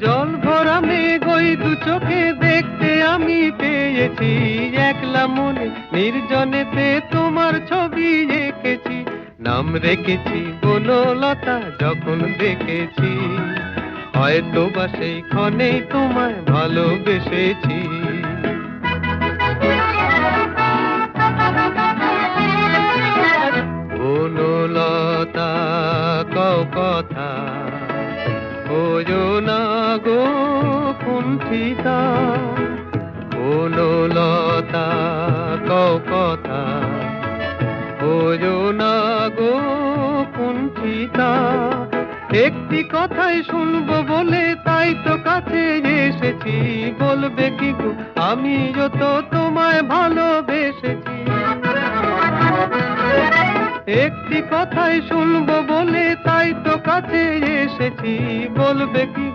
জল ভরা মেঘ ওই দু চোখে দেখতে আমি পেয়েছি, একলা মনে নির্জনেতে তোমার ছবি এঁকেছি, নাম রেখেছি বনলতা যখন দেখেছি, হয়তো বা সেই ক্ষণেই তোমায় ভালোবেসেছি। বনলতা কও কথা, ওজো না গো কুণ্ঠিতা, বনলতা কও কথা, ওজো না গো কুণ্ঠিতা। একটি কথাই শুনবো বলে তাই তো কাছে এসেছি, বলবে কি গো আমিও তো তোমায় ভালোবেসেছি। একটি কথাই শুনবো বলে তাই তো কাছে এসেছি, বলবে কি